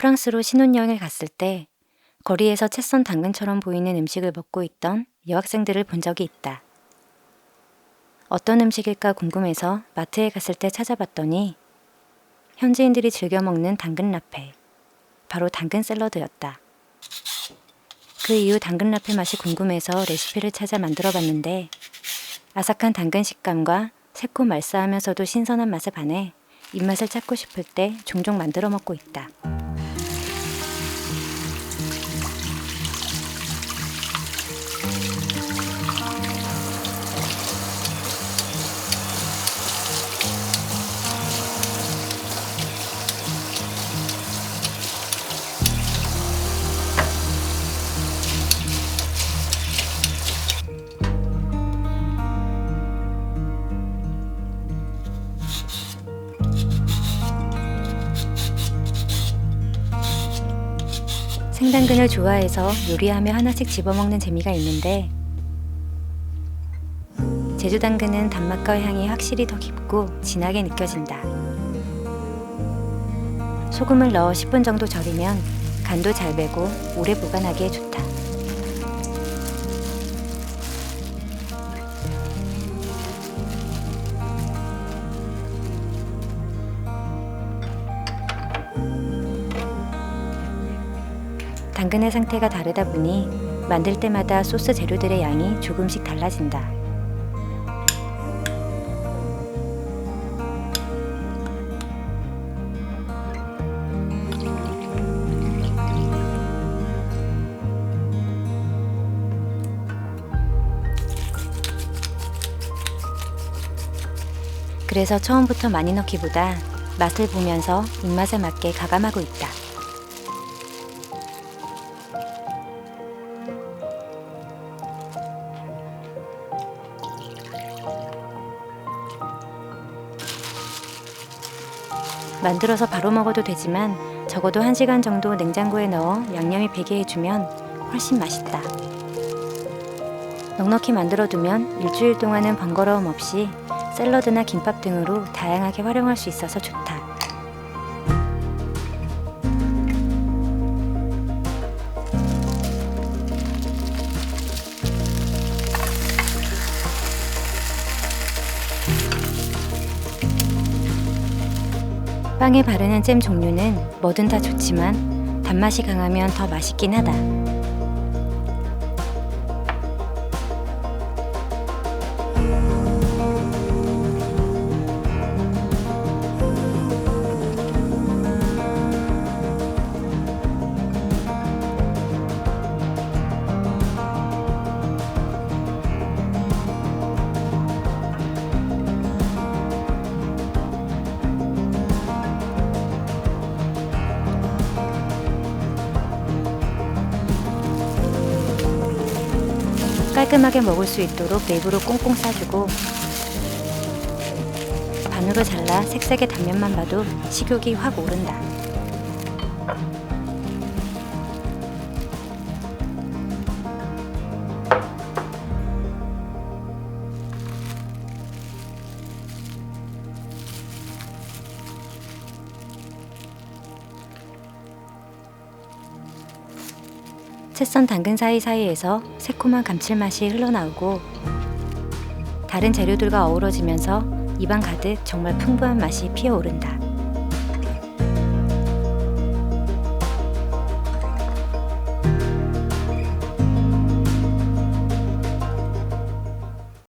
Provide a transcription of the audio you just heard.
프랑스로 신혼여행을 갔을 때 거리에서 채썬 당근처럼 보이는 음식을 먹고 있던 여학생들을 본 적이 있다. 어떤 음식일까 궁금해서 마트에 갔을 때 찾아봤더니 현지인들이 즐겨 먹는 당근 라페, 바로 당근 샐러드였다. 그 이후 당근 라페 맛이 궁금해서 레시피를 찾아 만들어 봤는데 아삭한 당근 식감과 새콤 말싸하면서도 신선한 맛에 반해 입맛을 찾고 싶을 때 종종 만들어 먹고 있다. 생당근을 좋아해서 요리하며 하나씩 집어먹는 재미가 있는데 제주 당근은 단맛과 향이 확실히 더 깊고 진하게 느껴진다. 소금을 넣어 10분 정도 절이면 간도 잘 배고 오래 보관하기에 좋다. 당근의 상태가 다르다 보니 만들 때마다 소스 재료들의 양이 조금씩 달라진다. 그래서 처음부터 많이 넣기보다 맛을 보면서 입맛에 맞게 가감하고 있다. 만들어서 바로 먹어도 되지만 적어도 1시간 정도 냉장고에 넣어 양념이 배게 해주면 훨씬 맛있다. 넉넉히 만들어두면 일주일 동안은 번거로움 없이 샐러드나 김밥 등으로 다양하게 활용할 수 있어서 좋다. 빵에 바르는 잼 종류는 뭐든 다 좋지만 단맛이 강하면 더 맛있긴 하다. 깔끔하게 먹을 수 있도록 내부로 꽁꽁 싸주고 반으로 잘라 색색의 단면만 봐도 식욕이 확 오른다. 채썬 당근 사이사이에서 새콤한 감칠맛이 흘러나오고 다른 재료들과 어우러지면서 입안 가득 정말 풍부한 맛이 피어오른다.